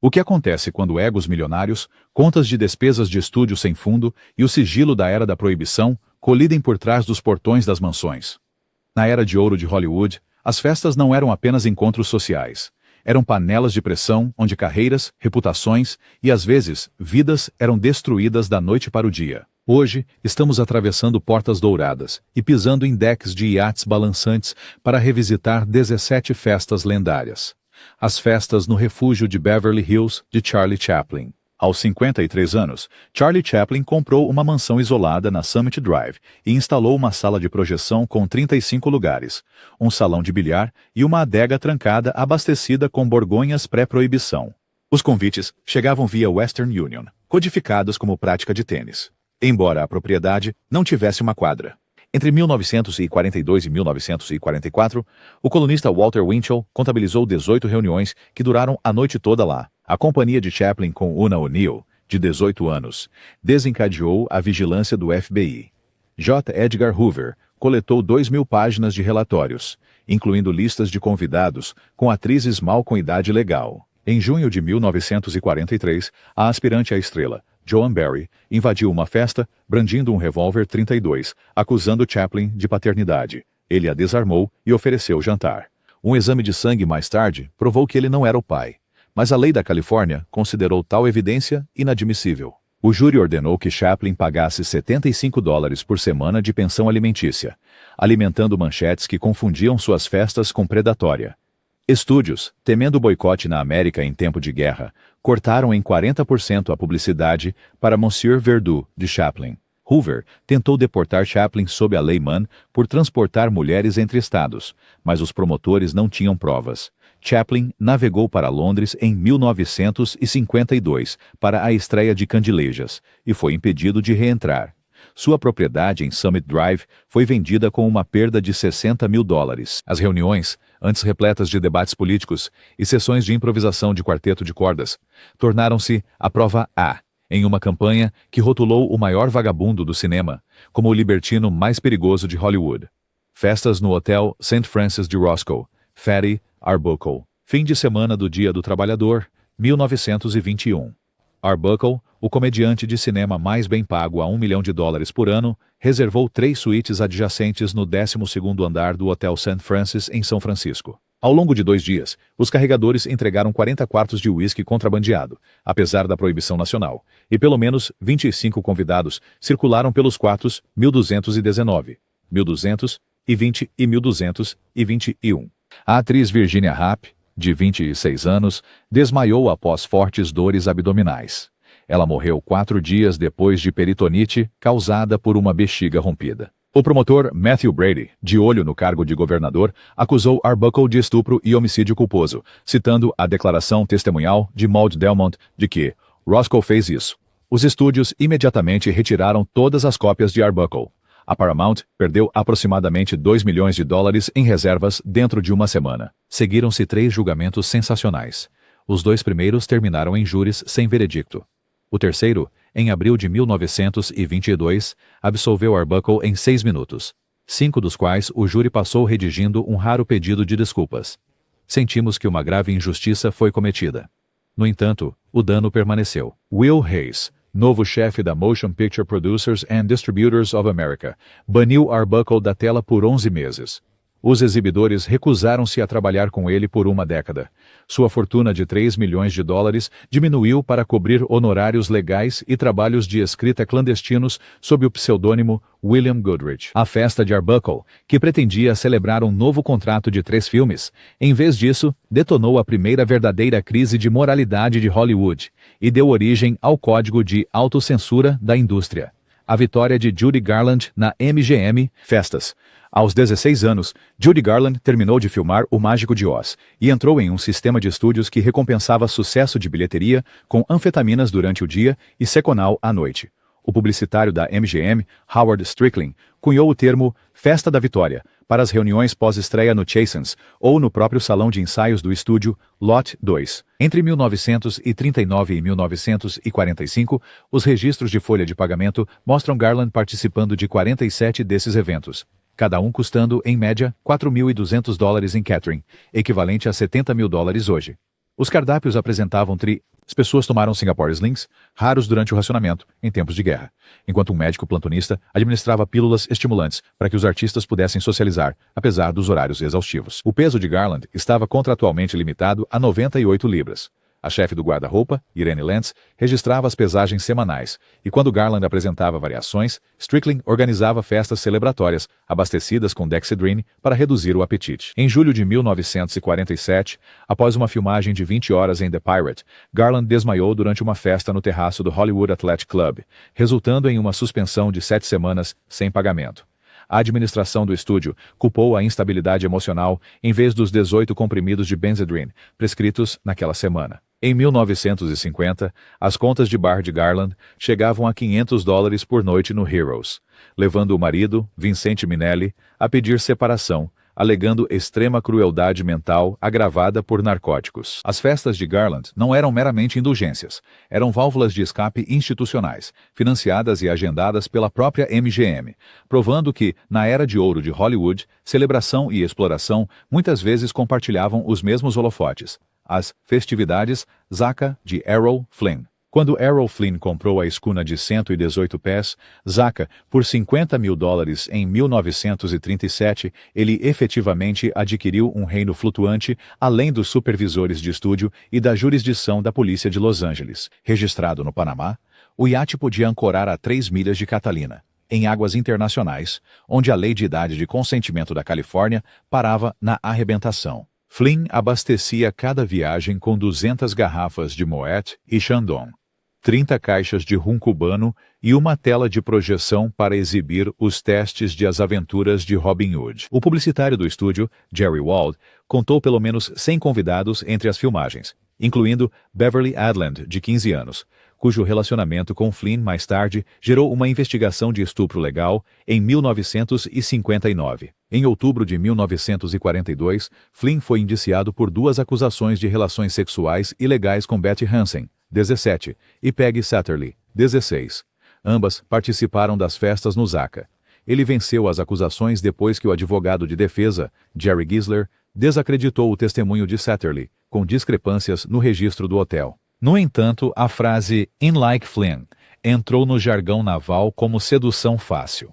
O que acontece quando egos milionários, contas de despesas de estúdio sem fundo e o sigilo da era da proibição colidem por trás dos portões das mansões? Na era de ouro de Hollywood, as festas não eram apenas encontros sociais. Eram panelas de pressão onde carreiras, reputações e, às vezes, vidas eram destruídas da noite para o dia. Hoje, estamos atravessando portas douradas e pisando em decks de iates balançantes para revisitar 17 festas lendárias. As festas no refúgio de Beverly Hills de Charlie Chaplin. Aos 53 anos, Charlie Chaplin comprou uma mansão isolada na Summit Drive e instalou uma sala de projeção com 35 lugares, um salão de bilhar e uma adega trancada abastecida com borgonhas pré-proibição. Os convites chegavam via Western Union, codificados como prática de tênis, embora a propriedade não tivesse uma quadra. Entre 1942 e 1944, o colunista Walter Winchell contabilizou 18 reuniões que duraram a noite toda lá. A companhia de Chaplin com Una O'Neill, de 18 anos, desencadeou a vigilância do FBI. J. Edgar Hoover coletou 2.000 páginas de relatórios, incluindo listas de convidados com atrizes mal com idade legal. Em junho de 1943, a aspirante à estrela, Joan Barry, invadiu uma festa, brandindo um revólver 32, acusando Chaplin de paternidade. Ele a desarmou e ofereceu jantar. Um exame de sangue mais tarde provou que ele não era o pai, mas a lei da Califórnia considerou tal evidência inadmissível. O júri ordenou que Chaplin pagasse $75 por semana de pensão alimentícia, alimentando manchetes que confundiam suas festas com predatória. Estúdios, temendo o boicote na América em tempo de guerra, cortaram em 40% a publicidade para Monsieur Verdoux, de Chaplin. Hoover tentou deportar Chaplin sob a Lei Mann por transportar mulheres entre estados, mas os promotores não tinham provas. Chaplin navegou para Londres em 1952 para a estreia de Candilejas e foi impedido de reentrar. Sua propriedade em Summit Drive foi vendida com uma perda de $60 mil. As reuniões, antes repletas de debates políticos e sessões de improvisação de quarteto de cordas, tornaram-se a prova A, em uma campanha que rotulou o maior vagabundo do cinema como o libertino mais perigoso de Hollywood. Festas no Hotel St. Francis de Roscoe, Fatty Arbuckle. Fim de semana do Dia do Trabalhador, 1921. Arbuckle, o comediante de cinema mais bem pago a $1 milhão por ano, reservou 3 suítes adjacentes no 12º andar do Hotel St. Francis, em São Francisco. Ao longo de 2 dias, os carregadores entregaram 40 quartos de uísque contrabandeado, apesar da proibição nacional, e pelo menos 25 convidados circularam pelos quartos 1219, 1220 e 1221. A atriz Virginia Rapp, de 26 anos, desmaiou após fortes dores abdominais. Ela morreu 4 dias depois de peritonite causada por uma bexiga rompida. O promotor Matthew Brady, de olho no cargo de governador, acusou Arbuckle de estupro e homicídio culposo, citando a declaração testemunhal de Maud Delmont de que Roscoe fez isso. Os estúdios imediatamente retiraram todas as cópias de Arbuckle. A Paramount perdeu aproximadamente $2 milhões em reservas dentro de uma semana. Seguiram-se 3 julgamentos sensacionais. Os 2 primeiros terminaram em júris sem veredicto. O terceiro, em abril de 1922, absolveu Arbuckle em 6 minutos, 5 dos quais o júri passou redigindo um raro pedido de desculpas. Sentimos que uma grave injustiça foi cometida. No entanto, o dano permaneceu. Will Hayes, novo chefe da Motion Picture Producers and Distributors of America, baniu Arbuckle da tela por 11 meses. Os exibidores recusaram-se a trabalhar com ele por uma década. Sua fortuna de $3 milhões diminuiu para cobrir honorários legais e trabalhos de escrita clandestinos sob o pseudônimo William Goodrich. A festa de Arbuckle, que pretendia celebrar um novo contrato de 3 filmes, em vez disso, detonou a primeira verdadeira crise de moralidade de Hollywood e deu origem ao código de autocensura da indústria. A vitória de Judy Garland na MGM Festas. Aos 16 anos, Judy Garland terminou de filmar O Mágico de Oz e entrou em um sistema de estúdios que recompensava sucesso de bilheteria com anfetaminas durante o dia e Seconal à noite. O publicitário da MGM, Howard Strickling, cunhou o termo Festa da Vitória para as reuniões pós-estreia no Chasen's ou no próprio salão de ensaios do estúdio Lot 2. Entre 1939 e 1945, os registros de folha de pagamento mostram Garland participando de 47 desses eventos, cada um custando, em média, $4.200 em catering, equivalente a $70 mil hoje. Os cardápios apresentavam As pessoas tomaram Singapore Slings, raros durante o racionamento, em tempos de guerra, enquanto um médico plantonista administrava pílulas estimulantes para que os artistas pudessem socializar, apesar dos horários exaustivos. O peso de Garland estava contratualmente limitado a 98 libras. A chefe do guarda-roupa, Irene Lentz, registrava as pesagens semanais, e quando Garland apresentava variações, Strickland organizava festas celebratórias, abastecidas com Dexedrine para reduzir o apetite. Em julho de 1947, após uma filmagem de 20 horas em The Pirate, Garland desmaiou durante uma festa no terraço do Hollywood Athletic Club, resultando em uma suspensão de 7 semanas sem pagamento. A administração do estúdio culpou a instabilidade emocional em vez dos 18 comprimidos de Benzedrine prescritos naquela semana. Em 1950, as contas de bar de Garland chegavam a $500 por noite no Heroes, levando o marido, Vincente Minnelli, a pedir separação, alegando extrema crueldade mental agravada por narcóticos. As festas de Garland não eram meramente indulgências, eram válvulas de escape institucionais, financiadas e agendadas pela própria MGM, provando que, na era de ouro de Hollywood, celebração e exploração muitas vezes compartilhavam os mesmos holofotes. As festividades Zaca de Errol Flynn. Quando Errol Flynn comprou a escuna de 118 pés, Zaca, por $50 mil em 1937, ele efetivamente adquiriu um reino flutuante além dos supervisores de estúdio e da jurisdição da polícia de Los Angeles. Registrado no Panamá, o iate podia ancorar a 3 milhas de Catalina, em águas internacionais, onde a lei de idade de consentimento da Califórnia parava na arrebentação. Flynn abastecia cada viagem com 200 garrafas de Moet e Chandon, 30 caixas de rum cubano e uma tela de projeção para exibir os testes de As Aventuras de Robin Hood. O publicitário do estúdio, Jerry Wald, contou pelo menos 100 convidados entre as filmagens, incluindo Beverly Adland, de 15 anos, cujo relacionamento com Flynn mais tarde gerou uma investigação de estupro legal em 1959. Em outubro de 1942, Flynn foi indiciado por 2 acusações de relações sexuais ilegais com Betty Hansen, 17, e Peggy Satterley, 16. Ambas participaram das festas no Zaca. Ele venceu as acusações depois que o advogado de defesa, Jerry Gisler, desacreditou o testemunho de Satterley, com discrepâncias no registro do hotel. No entanto, a frase "in like Flynn" entrou no jargão naval como sedução fácil.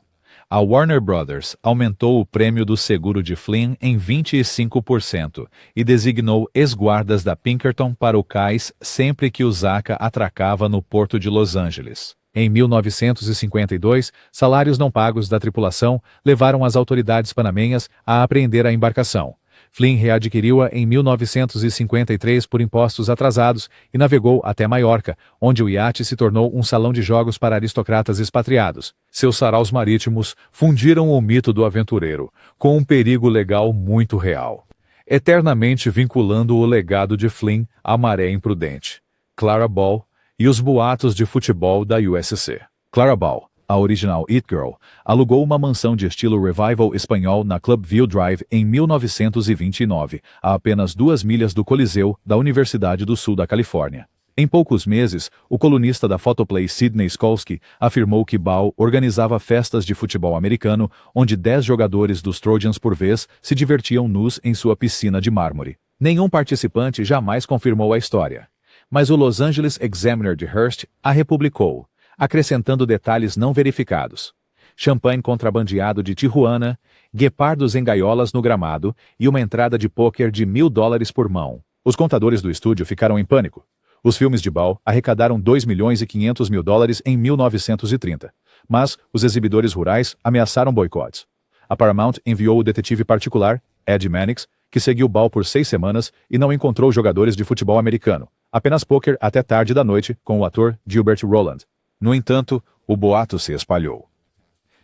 A Warner Brothers aumentou o prêmio do seguro de Flynn em 25% e designou ex-guardas da Pinkerton para o cais sempre que o Zaca atracava no porto de Los Angeles. Em 1952, salários não pagos da tripulação levaram as autoridades panamenhas a apreender a embarcação. Flynn readquiriu-a em 1953 por impostos atrasados e navegou até Maiorca, onde o iate se tornou um salão de jogos para aristocratas expatriados. Seus saraus marítimos fundiram o mito do aventureiro com um perigo legal muito real, eternamente vinculando o legado de Flynn à maré imprudente, Clara Ball e os boatos de futebol da USC. Clara Ball, a original It Girl, alugou uma mansão de estilo revival espanhol na Clubville Drive em 1929, a apenas 2 milhas do Coliseu da Universidade do Sul da Califórnia. Em poucos meses, o colunista da Photoplay Sidney Skolsky afirmou que Ball organizava festas de futebol americano onde 10 jogadores dos Trojans por vez se divertiam nus em sua piscina de mármore. Nenhum participante jamais confirmou a história, mas o Los Angeles Examiner de Hearst a republicou, acrescentando detalhes não verificados. Champanhe contrabandeado de Tijuana, guepardos em gaiolas no gramado e uma entrada de pôquer de $1.000 por mão. Os contadores do estúdio ficaram em pânico. Os filmes de Ball arrecadaram $2.500.000 em 1930, mas os exibidores rurais ameaçaram boicotes. A Paramount enviou o detetive particular, Ed Mannix, que seguiu Ball por 6 semanas e não encontrou jogadores de futebol americano, apenas pôquer até tarde da noite com o ator Gilbert Roland. No entanto, o boato se espalhou.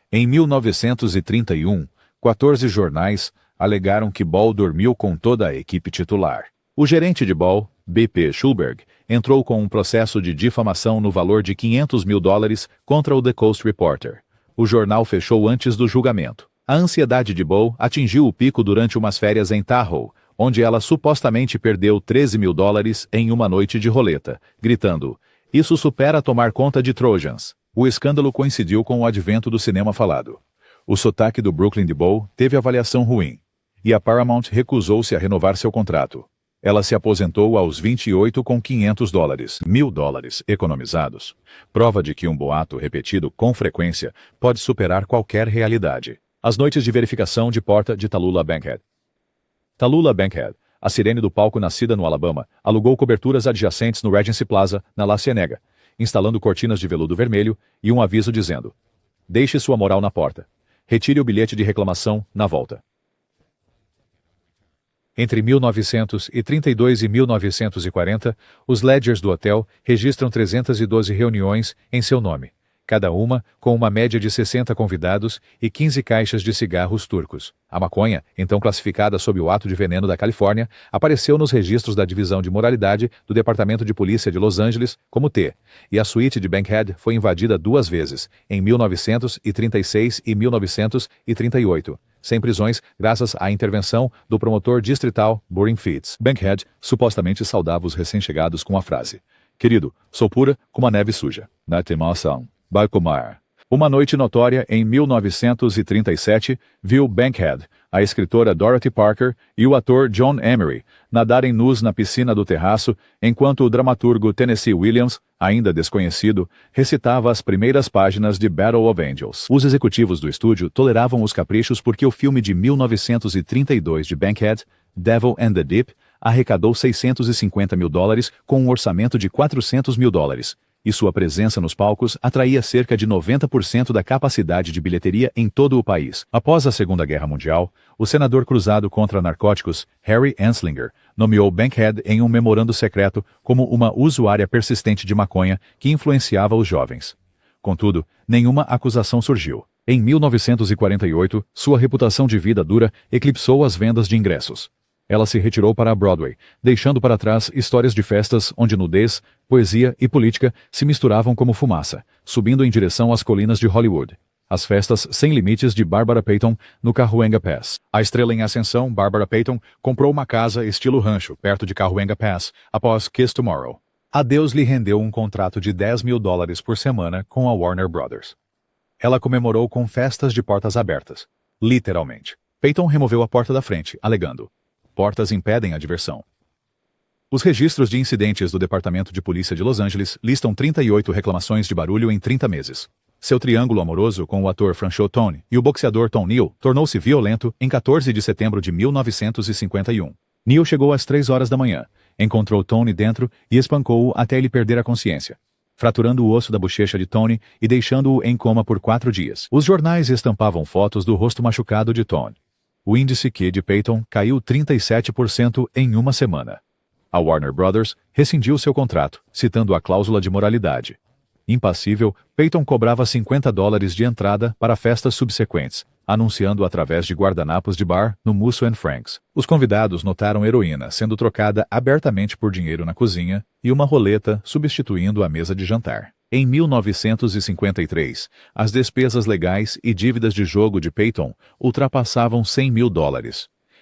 Em 1931, 14 jornais alegaram que Ball dormiu com toda a equipe titular. O gerente de Ball, B.P. Schulberg, entrou com um processo de difamação no valor de $500.000 contra o The Coast Reporter. O jornal fechou antes do julgamento. A ansiedade de Ball atingiu o pico durante umas férias em Tahoe, onde ela supostamente perdeu $13.000 em uma noite de roleta, gritando: "Isso supera tomar conta de Trojans." O escândalo coincidiu com o advento do cinema falado. O sotaque do Brooklyn de Ball teve avaliação ruim, e a Paramount recusou-se a renovar seu contrato. Ela se aposentou aos 28 com $500, $1.000 economizados. Prova de que um boato repetido com frequência pode superar qualquer realidade. As noites de verificação de porta de Tallulah Bankhead. Tallulah Bankhead, a sirene do palco nascida no Alabama, alugou coberturas adjacentes no Regency Plaza, na La Cienega, instalando cortinas de veludo vermelho e um aviso dizendo: "Deixe sua moral na porta. Retire o bilhete de reclamação na volta." Entre 1932 e 1940, os ledgers do hotel registram 312 reuniões em seu nome, cada uma com uma média de 60 convidados e 15 caixas de cigarros turcos. A maconha, então classificada sob o ato de veneno da Califórnia, apareceu nos registros da Divisão de Moralidade do Departamento de Polícia de Los Angeles como T, e a suíte de Bankhead foi invadida 2 vezes, em 1936 e 1938. Sem prisões, graças à intervenção do promotor distrital Buring Fitz. Bankhead supostamente saudava os recém-chegados com a frase: "Querido, sou pura como a neve suja. Na temação, vai comer." Uma noite notória em 1937 viu Bankhead, a escritora Dorothy Parker e o ator John Emery nadarem nus na piscina do terraço enquanto o dramaturgo Tennessee Williams, ainda desconhecido, recitava as primeiras páginas de Battle of Angels. Os executivos do estúdio toleravam os caprichos porque o filme de 1932 de Bankhead, Devil and the Deep, arrecadou $650 mil com um orçamento de $400 mil. E sua presença nos palcos atraía cerca de 90% da capacidade de bilheteria em todo o país. Após a Segunda Guerra Mundial, o senador cruzado contra narcóticos, Harry Anslinger, nomeou Bankhead em um memorando secreto como uma usuária persistente de maconha que influenciava os jovens. Contudo, nenhuma acusação surgiu. Em 1948, sua reputação de vida dura eclipsou as vendas de ingressos. Ela se retirou para a Broadway, deixando para trás histórias de festas onde nudez, poesia e política se misturavam como fumaça, subindo em direção às colinas de Hollywood. As festas sem limites de Barbara Payton no Cahuenga Pass. A estrela em ascensão, Barbara Payton, comprou uma casa estilo rancho, perto de Cahuenga Pass, após Kiss Tomorrow. A Deus lhe rendeu um contrato de $10 mil por semana com a Warner Brothers. Ela comemorou com festas de portas abertas. Literalmente. Payton removeu a porta da frente, alegando: "Portas impedem a diversão." Os registros de incidentes do Departamento de Polícia de Los Angeles listam 38 reclamações de barulho em 30 meses. Seu triângulo amoroso com o ator Franchot Tone e o boxeador Tom Neal tornou-se violento em 14 de setembro de 1951. Neal chegou às 3 horas da manhã, encontrou Tony dentro e espancou-o até ele perder a consciência, fraturando o osso da bochecha de Tony e deixando-o em coma por 4 dias. Os jornais estampavam fotos do rosto machucado de Tony. O índice Q de Payton caiu 37% em uma semana. A Warner Brothers rescindiu seu contrato, citando a cláusula de moralidade. Impassível, Payton cobrava $50 de entrada para festas subsequentes, anunciando através de guardanapos de bar no Musso & Frank's. Os convidados notaram heroína sendo trocada abertamente por dinheiro na cozinha e uma roleta substituindo a mesa de jantar. Em 1953, as despesas legais e dívidas de jogo de Payton ultrapassavam $100 mil.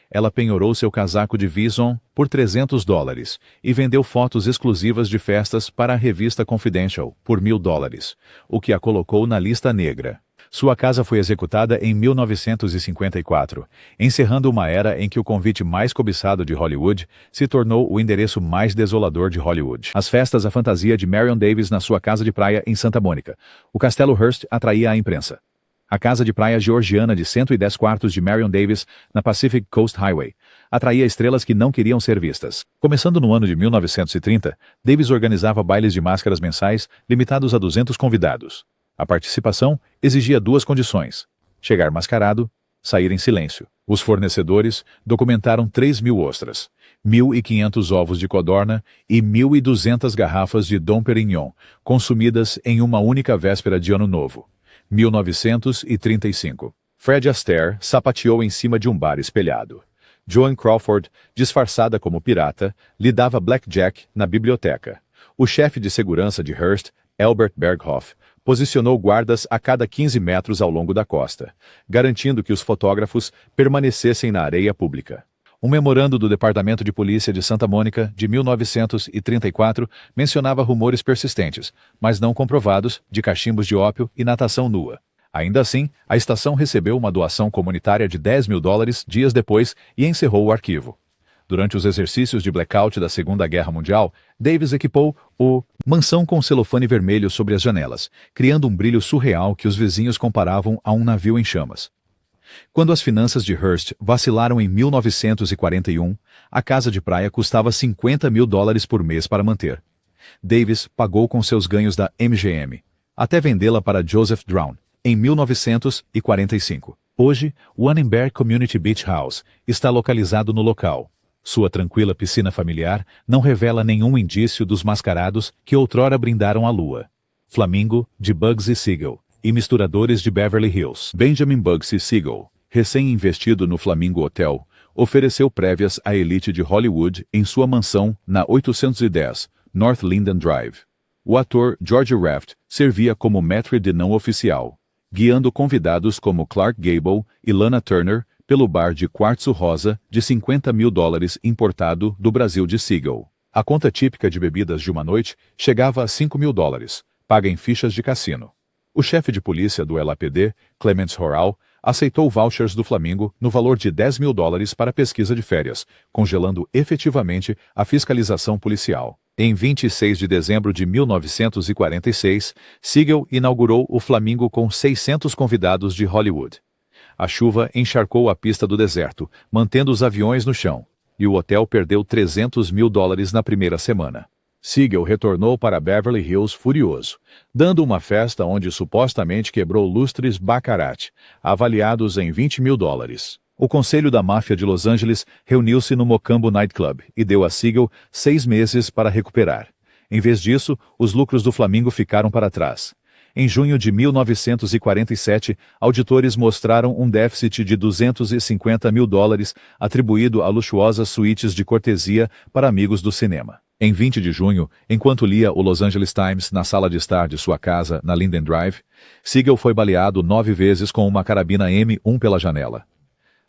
Ela penhorou seu casaco de Vison por $300 e vendeu fotos exclusivas de festas para a revista Confidential por $1.000, o que a colocou na lista negra. Sua casa foi executada em 1954, encerrando uma era em que o convite mais cobiçado de Hollywood se tornou o endereço mais desolador de Hollywood. As festas à fantasia de Marion Davis na sua casa de praia em Santa Mônica. O Castelo Hearst atraía a imprensa. A casa de praia georgiana de 110 quartos de Marion Davis, na Pacific Coast Highway, atraía estrelas que não queriam ser vistas. Começando no ano de 1930, Davis organizava bailes de máscaras mensais limitados a 200 convidados. A participação exigia 2 condições: chegar mascarado, sair em silêncio. Os fornecedores documentaram 3.000 ostras, 1.500 ovos de codorna e 1.200 garrafas de Dom Perignon, consumidas em uma única véspera de Ano Novo, 1935. Fred Astaire sapateou em cima de um bar espelhado. Joan Crawford, disfarçada como pirata, lhe dava blackjack na biblioteca. O chefe de segurança de Hearst, Albert Berghoff, posicionou guardas a cada 15 metros ao longo da costa, garantindo que os fotógrafos permanecessem na areia pública. Um memorando do Departamento de Polícia de Santa Mônica, de 1934, mencionava rumores persistentes, mas não comprovados, de cachimbos de ópio e natação nua. Ainda assim, a estação recebeu uma doação comunitária de $10 mil dias depois e encerrou o arquivo. Durante os exercícios de blackout da Segunda Guerra Mundial, Davis equipou o mansão com celofane vermelho sobre as janelas, criando um brilho surreal que os vizinhos comparavam a um navio em chamas. Quando as finanças de Hearst vacilaram em 1941, a casa de praia custava $50 mil por mês para manter. Davis pagou com seus ganhos da MGM, até vendê-la para Joseph Brown, em 1945. Hoje, o Annenberg Community Beach House está localizado no local. Sua tranquila piscina familiar não revela nenhum indício dos mascarados que outrora brindaram a lua. Flamingo, de Bugsy Siegel, e misturadores de Beverly Hills. Benjamin Bugsy Siegel, recém-investido no Flamingo Hotel, ofereceu prévias à elite de Hollywood em sua mansão na 810 North Linden Drive. O ator George Raft servia como maître de não oficial, guiando convidados como Clark Gable e Lana Turner pelo bar de quartzo rosa de $50 mil importado do Brasil de Siegel. A conta típica de bebidas de uma noite chegava a $5 mil, paga em fichas de cassino. O chefe de polícia do LAPD, Clements Horrall, aceitou vouchers do Flamingo no valor de $10 mil para pesquisa de férias, congelando efetivamente a fiscalização policial. Em 26 de dezembro de 1946, Siegel inaugurou o Flamingo com 600 convidados de Hollywood. A chuva encharcou a pista do deserto, mantendo os aviões no chão, e o hotel perdeu $300 mil na primeira semana. Siegel retornou para Beverly Hills furioso, dando uma festa onde supostamente quebrou lustres baccarat, avaliados em $20 mil. O conselho da máfia de Los Angeles reuniu-se no Mocambo Night Club e deu a Siegel 6 meses para recuperar. Em vez disso, os lucros do Flamingo ficaram para trás. Em junho de 1947, auditores mostraram um déficit de $250 mil atribuído a luxuosas suítes de cortesia para amigos do cinema. Em 20 de junho, enquanto lia o Los Angeles Times na sala de estar de sua casa na Linden Drive, Siegel foi baleado 9 vezes com uma carabina M1 pela janela.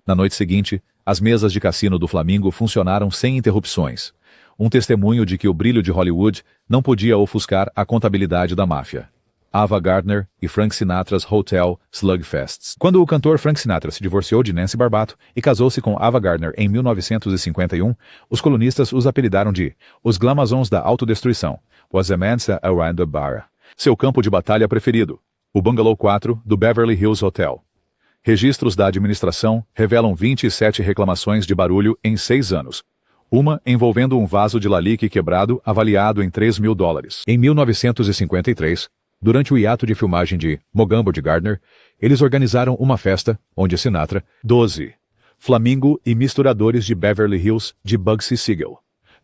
Na noite seguinte, as mesas de cassino do Flamingo funcionaram sem interrupções. Um testemunho de que o brilho de Hollywood não podia ofuscar a contabilidade da máfia. Ava Gardner e Frank Sinatra's Hotel Slugfests. Quando o cantor Frank Sinatra se divorciou de Nancy Barbato e casou-se com Ava Gardner em 1951, os colunistas os apelidaram de os Glamazons da autodestruição, was a Mansa around the bar. Seu campo de batalha preferido, o Bungalow 4 do Beverly Hills Hotel. Registros da administração revelam 27 reclamações de barulho em 6 anos. Uma envolvendo um vaso de lalique quebrado avaliado em $3 mil. Em 1953, durante o hiato de filmagem de Mogambo de Gardner, eles organizaram uma festa onde Sinatra, 12, Flamingo e misturadores de Beverly Hills de Bugsy Siegel.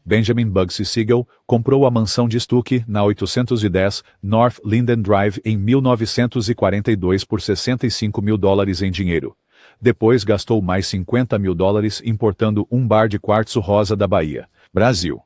Benjamin Bugsy Siegel comprou a mansão de estuque na 810 North Linden Drive em 1942 por $65 mil em dinheiro. Depois gastou mais $50 mil importando um bar de quartzo rosa da Bahia, Brasil.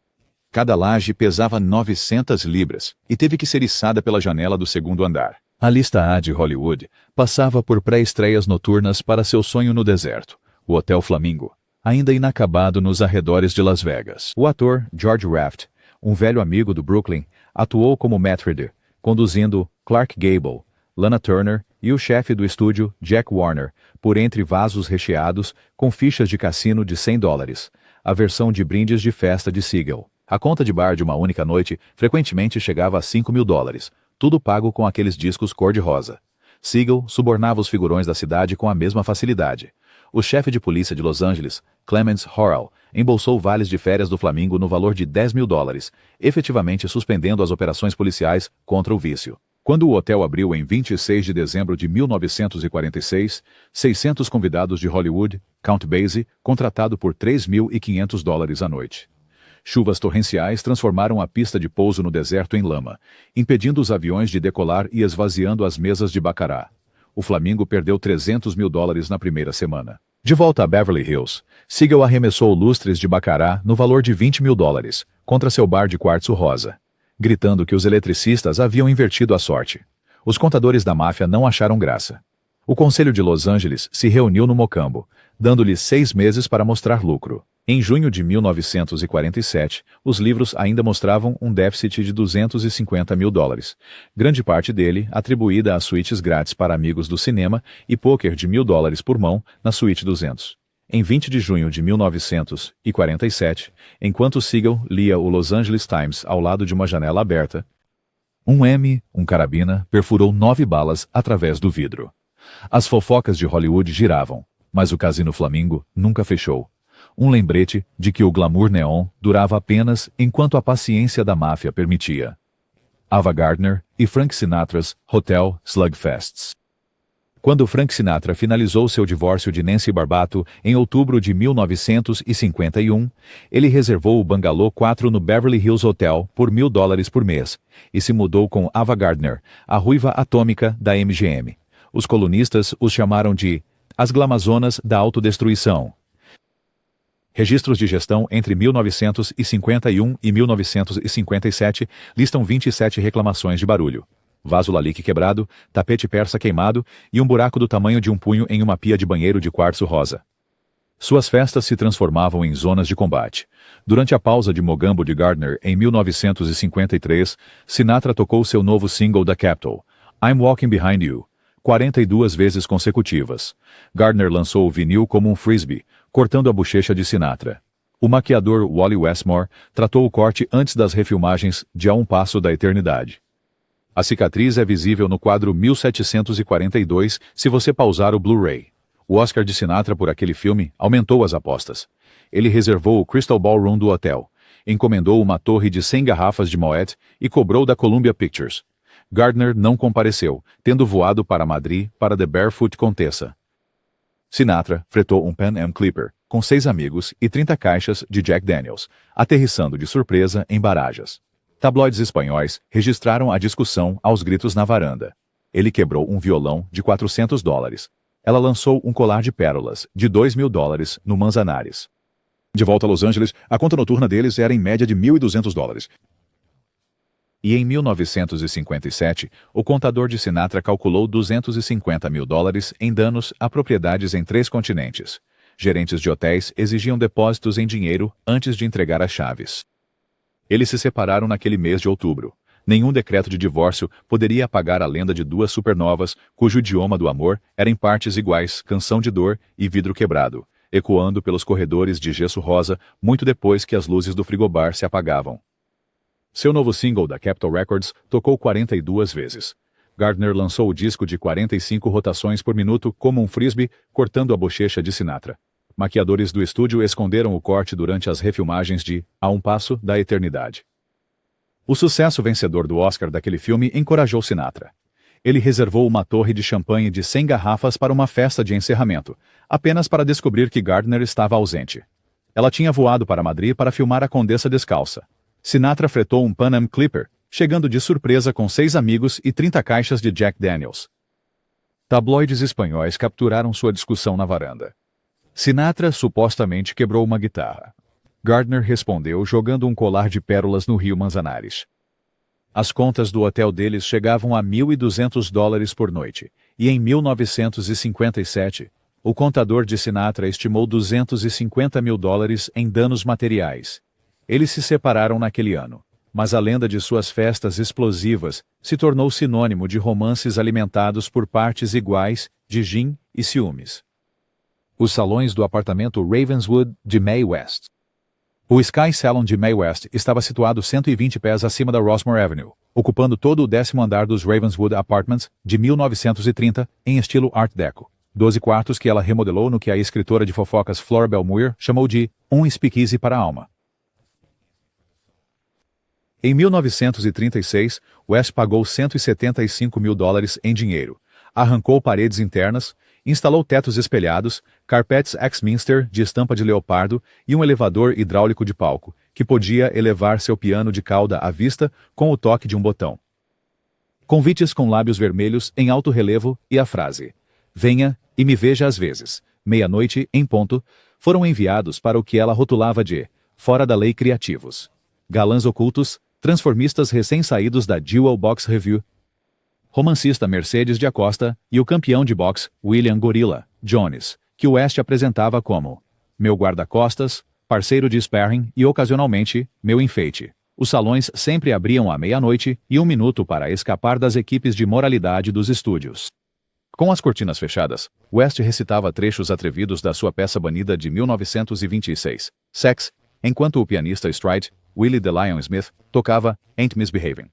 Cada laje pesava 900 libras e teve que ser içada pela janela do segundo andar. A lista A de Hollywood passava por pré-estreias noturnas para seu sonho no deserto, o Hotel Flamingo, ainda inacabado nos arredores de Las Vegas. O ator George Raft, um velho amigo do Brooklyn, atuou como maître, conduzindo Clark Gable, Lana Turner e o chefe do estúdio, Jack Warner, por entre vasos recheados com fichas de cassino de $100, a versão de brindes de festa de Siegel. A conta de bar de uma única noite frequentemente chegava a $5 mil, tudo pago com aqueles discos cor-de-rosa. Siegel subornava os figurões da cidade com a mesma facilidade. O chefe de polícia de Los Angeles, Clements Horrall, embolsou vales de férias do Flamingo no valor de $10 mil, efetivamente suspendendo as operações policiais contra o vício. Quando o hotel abriu em 26 de dezembro de 1946, 600 convidados de Hollywood, Count Basie, contratado por $3.500 a noite. Chuvas torrenciais transformaram a pista de pouso no deserto em lama, impedindo os aviões de decolar e esvaziando as mesas de baccarat. O Flamingo perdeu $300 mil na primeira semana. De volta a Beverly Hills, Siegel arremessou lustres de baccarat no valor de $20 mil contra seu bar de quartzo rosa, gritando que os eletricistas haviam invertido a sorte. Os contadores da máfia não acharam graça. O Conselho de Los Angeles se reuniu no Mocambo, dando-lhe 6 meses para mostrar lucro. Em junho de 1947, os livros ainda mostravam um déficit de $250 mil, grande parte dele atribuída a suítes grátis para amigos do cinema e pôquer de $1.000 por mão na suíte 200. Em 20 de junho de 1947, enquanto Siegel lia o Los Angeles Times ao lado de uma janela aberta, um carabina, perfurou 9 balas através do vidro. As fofocas de Hollywood giravam, mas o Cassino Flamingo nunca fechou. Um lembrete de que o glamour neon durava apenas enquanto a paciência da máfia permitia. Ava Gardner e Frank Sinatra's Hotel Slugfests. Quando Frank Sinatra finalizou seu divórcio de Nancy Barbato em outubro de 1951, ele reservou o Bangalô 4 no Beverly Hills Hotel por $1.000 por mês e se mudou com Ava Gardner, a ruiva atômica da MGM. Os colunistas os chamaram de as Glamazonas da Autodestruição. Registros de gestão entre 1951 e 1957 listam 27 reclamações de barulho. Vaso Lalique quebrado, tapete persa queimado e um buraco do tamanho de um punho em uma pia de banheiro de quartzo rosa. Suas festas se transformavam em zonas de combate. Durante a pausa de Mogambo de Gardner em 1953, Sinatra tocou seu novo single da Capitol, I'm Walking Behind You, 42 vezes consecutivas. Gardner lançou o vinil como um frisbee, cortando a bochecha de Sinatra. O maquiador Wally Westmore tratou o corte antes das refilmagens de A um Passo da Eternidade. A cicatriz é visível no quadro 1742 se você pausar o Blu-ray. O Oscar de Sinatra por aquele filme aumentou as apostas. Ele reservou o Crystal Ballroom do hotel, encomendou uma torre de 100 garrafas de Moet e cobrou da Columbia Pictures. Gardner não compareceu, tendo voado para Madrid para The Barefoot Contessa. Sinatra fretou um Pan Am Clipper, com 6 amigos e 30 caixas de Jack Daniels, aterrissando de surpresa em Barajas. Tabloides espanhóis registraram a discussão aos gritos na varanda. Ele quebrou um violão de $400. Ela lançou um colar de pérolas de $2.000 no Manzanares. De volta a Los Angeles, a conta noturna deles era em média de $1.200. E em 1957, o contador de Sinatra calculou $250 mil em danos a propriedades em 3 continentes. Gerentes de hotéis exigiam depósitos em dinheiro antes de entregar as chaves. Eles se separaram naquele mês de outubro. Nenhum decreto de divórcio poderia apagar a lenda de 2 supernovas cujo idioma do amor era em partes iguais canção de dor e vidro quebrado, ecoando pelos corredores de gesso rosa muito depois que as luzes do frigobar se apagavam. Seu novo single da Capitol Records tocou 42 vezes. Gardner lançou o disco de 45 rotações por minuto como um frisbee, cortando a bochecha de Sinatra. Maquiadores do estúdio esconderam o corte durante as refilmagens de A um Passo da Eternidade. O sucesso vencedor do Oscar daquele filme encorajou Sinatra. Ele reservou uma torre de champanhe de 100 garrafas para uma festa de encerramento, apenas para descobrir que Gardner estava ausente. Ela tinha voado para Madrid para filmar A Condessa Descalça. Sinatra fretou um Pan Am Clipper, chegando de surpresa com 6 amigos e 30 caixas de Jack Daniels. Tabloides espanhóis capturaram sua discussão na varanda. Sinatra supostamente quebrou uma guitarra. Gardner respondeu jogando um colar de pérolas no rio Manzanares. As contas do hotel deles chegavam a $1.200 por noite, e em 1957, o contador de Sinatra estimou $250 mil em danos materiais. Eles se separaram naquele ano, mas a lenda de suas festas explosivas se tornou sinônimo de romances alimentados por partes iguais de gin e ciúmes. Os salões do apartamento Ravenswood de Mae West. O Sky Salon de Mae West estava situado 120 pés acima da Rossmore Avenue, ocupando todo o 10º andar dos Ravenswood Apartments de 1930 em estilo Art Deco. 12 quartos que ela remodelou no que a escritora de fofocas Flora Belmuir chamou de um speakeasy para a alma. Em 1936, West pagou $175 mil em dinheiro, arrancou paredes internas, instalou tetos espelhados, carpetes Axminster de estampa de leopardo e um elevador hidráulico de palco, que podia elevar seu piano de cauda à vista com o toque de um botão. Convites com lábios vermelhos em alto relevo e a frase "Venha e me veja às vezes, meia-noite em ponto", foram enviados para o que ela rotulava de "fora da lei criativos", galãs ocultos, transformistas recém-saídos da Jewel Box Review, romancista Mercedes de Acosta e o campeão de boxe William Gorilla Jones, que West apresentava como meu guarda-costas, parceiro de sparring e, ocasionalmente, meu enfeite. Os salões sempre abriam à meia-noite e 1 minuto para escapar das equipes de moralidade dos estúdios. Com as cortinas fechadas, West recitava trechos atrevidos da sua peça banida de 1926, Sex, enquanto o pianista Stride, Willie the Lion Smith, tocava Ain't Misbehaving.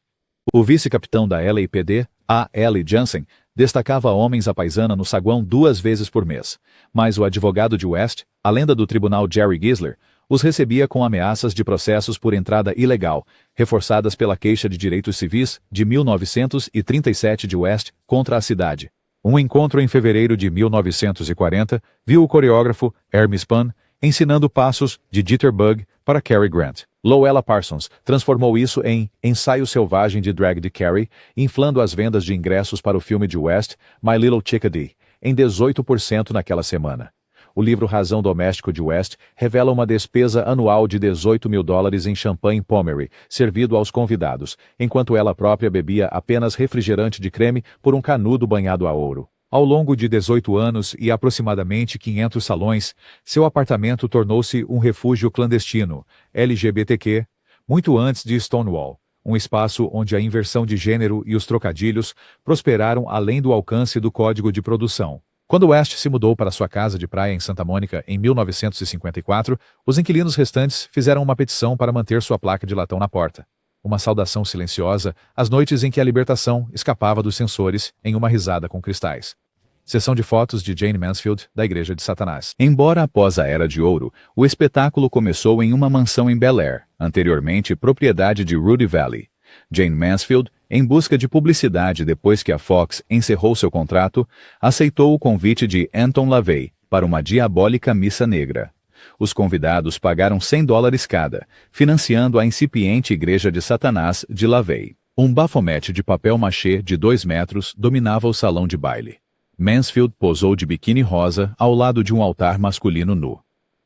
O vice-capitão da LAPD, A. L. Jansen, destacava homens à paisana no saguão 2 vezes por mês, mas o advogado de West, a lenda do tribunal Jerry Gisler, os recebia com ameaças de processos por entrada ilegal, reforçadas pela Queixa de Direitos Civis de 1937 de West contra a cidade. Um encontro em fevereiro de 1940 viu o coreógrafo Hermes Pan ensinando passos de Jitterbug para Cary Grant. Louella Parsons transformou isso em ensaio selvagem de drag de Cary, inflando as vendas de ingressos para o filme de West, My Little Chickadee, em 18% naquela semana. O livro Razão Doméstico de West revela uma despesa anual de $18 mil em champanhe Pommery, servido aos convidados, enquanto ela própria bebia apenas refrigerante de creme por um canudo banhado a ouro. Ao longo de 18 anos e aproximadamente 500 salões, seu apartamento tornou-se um refúgio clandestino, LGBTQ, muito antes de Stonewall, um espaço onde a inversão de gênero e os trocadilhos prosperaram além do alcance do código de produção. Quando West se mudou para sua casa de praia em Santa Mônica em 1954, os inquilinos restantes fizeram uma petição para manter sua placa de latão na porta. Uma saudação silenciosa às noites em que a libertação escapava dos censores em uma risada com cristais. Seção de fotos de Jayne Mansfield, da Igreja de Satanás. Embora após a Era de Ouro, o espetáculo começou em uma mansão em Bel Air, anteriormente propriedade de Rudy Valley. Jayne Mansfield, em busca de publicidade depois que a Fox encerrou seu contrato, aceitou o convite de Anton LaVey para uma diabólica missa negra. Os convidados pagaram $100 cada, financiando a incipiente Igreja de Satanás de LaVey. Um bafomete de papel machê de 2 metros dominava o salão de baile. Mansfield posou de biquíni rosa ao lado de um altar masculino nu.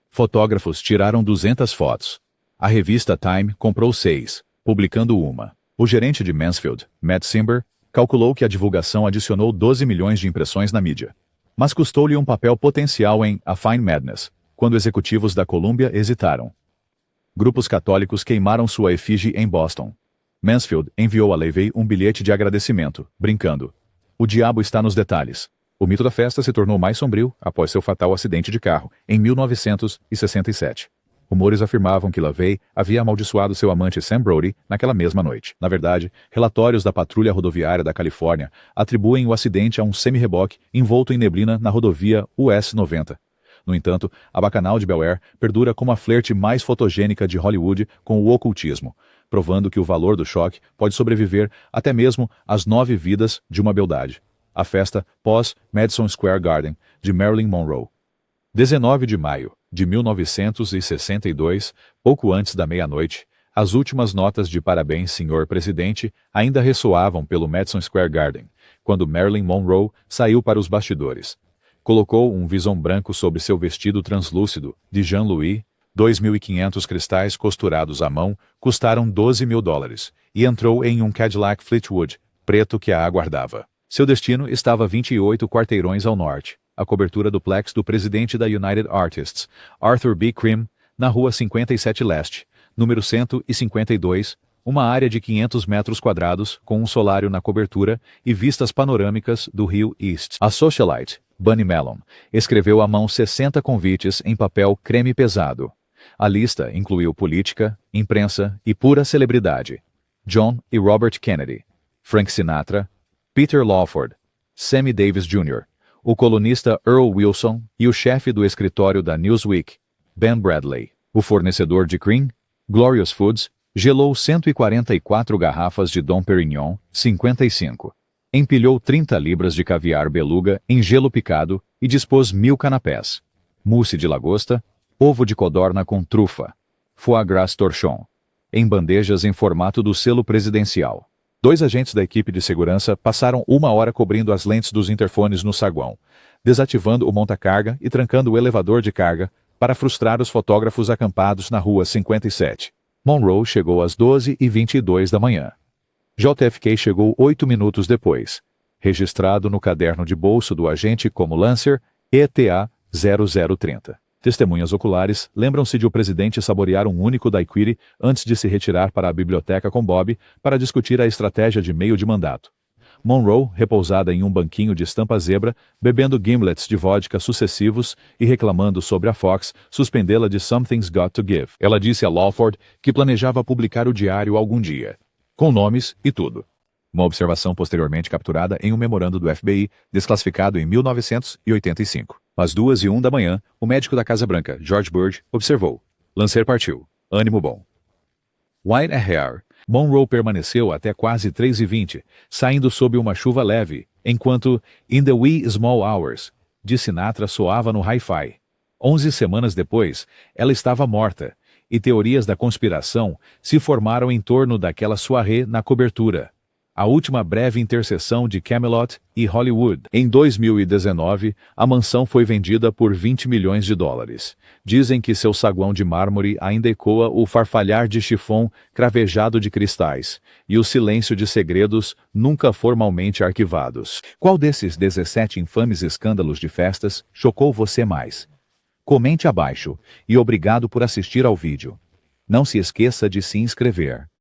Fotógrafos tiraram 200 fotos. A revista Time comprou 6, publicando uma. O gerente de Mansfield, Matt Simber, calculou que a divulgação adicionou 12 milhões de impressões na mídia. Mas custou-lhe um papel potencial em A Fine Madness, quando executivos da Columbia hesitaram. Grupos católicos queimaram sua efígie em Boston. Mansfield enviou a LaVey um bilhete de agradecimento, brincando: "O diabo está nos detalhes." O mito da festa se tornou mais sombrio após seu fatal acidente de carro, em 1967. Rumores afirmavam que LaVey havia amaldiçoado seu amante Sam Brody naquela mesma noite. Na verdade, relatórios da Patrulha Rodoviária da Califórnia atribuem o acidente a um semi-reboque envolto em neblina na rodovia US 90. No entanto, a Bacanal de Bel Air perdura como a flerte mais fotogênica de Hollywood com o ocultismo, provando que o valor do choque pode sobreviver até mesmo às 9 vidas de uma beldade. A festa pós-Madison Square Garden, de Marilyn Monroe. 19 de maio de 1962, pouco antes da meia-noite, as últimas notas de parabéns, senhor presidente, ainda ressoavam pelo Madison Square Garden, quando Marilyn Monroe saiu para os bastidores. Colocou um visão branco sobre seu vestido translúcido, de Jean-Louis. 2.500 cristais costurados à mão custaram $12 mil, e entrou em um Cadillac Fleetwood, preto que a aguardava. Seu destino estava 28 quarteirões ao norte, a cobertura duplex do presidente da United Artists, Arthur B. Krim, na rua 57 Leste, número 152, uma área de 500 metros quadrados com um solário na cobertura e vistas panorâmicas do rio East. A socialite, Bunny Mellon, escreveu à mão 60 convites em papel creme pesado. A lista incluiu política, imprensa e pura celebridade. John e Robert Kennedy, Frank Sinatra, Peter Lawford, Sammy Davis Jr., o colunista Earl Wilson e o chefe do escritório da Newsweek, Ben Bradley. O fornecedor de cream, Glorious Foods, gelou 144 garrafas de Dom Perignon, 55. Empilhou 30 libras de caviar beluga em gelo picado e dispôs 1000 canapés. Mousse de lagosta, ovo de codorna com trufa, foie gras torchon, em bandejas em formato do selo presidencial. 2 agentes da equipe de segurança passaram 1 hora cobrindo as lentes dos interfones no saguão, desativando o monta-carga e trancando o elevador de carga para frustrar os fotógrafos acampados na rua 57. Monroe chegou às 12h22 da manhã. JFK chegou 8 minutos depois, registrado no caderno de bolso do agente como Lancer ETA 0030. Testemunhas oculares lembram-se de o presidente saborear um único daiquiri antes de se retirar para a biblioteca com Bob para discutir a estratégia de meio de mandato. Monroe, repousada em um banquinho de estampa zebra, bebendo gimlets de vodka sucessivos e reclamando sobre a Fox suspendê-la de Something's Got to Give. Ela disse a Lawford que planejava publicar o diário algum dia, com nomes e tudo. Uma observação posteriormente capturada em um memorando do FBI, desclassificado em 1985. Às 2:01 da manhã, o médico da Casa Branca, George Burge, observou: Lancer partiu. Ânimo bom. White Hair. Monroe permaneceu até quase 3:20, saindo sob uma chuva leve, enquanto In the Wee Small Hours, de Sinatra soava no hi-fi. 11 semanas depois, ela estava morta, e teorias da conspiração se formaram em torno daquela soirée na cobertura. A última breve interseção de Camelot e Hollywood. Em 2019, a mansão foi vendida por $20 milhões. Dizem que seu saguão de mármore ainda ecoa o farfalhar de chifão cravejado de cristais, e o silêncio de segredos nunca formalmente arquivados. Qual desses 17 infames escândalos de festas chocou você mais? Comente abaixo, e obrigado por assistir ao vídeo. Não se esqueça de se inscrever.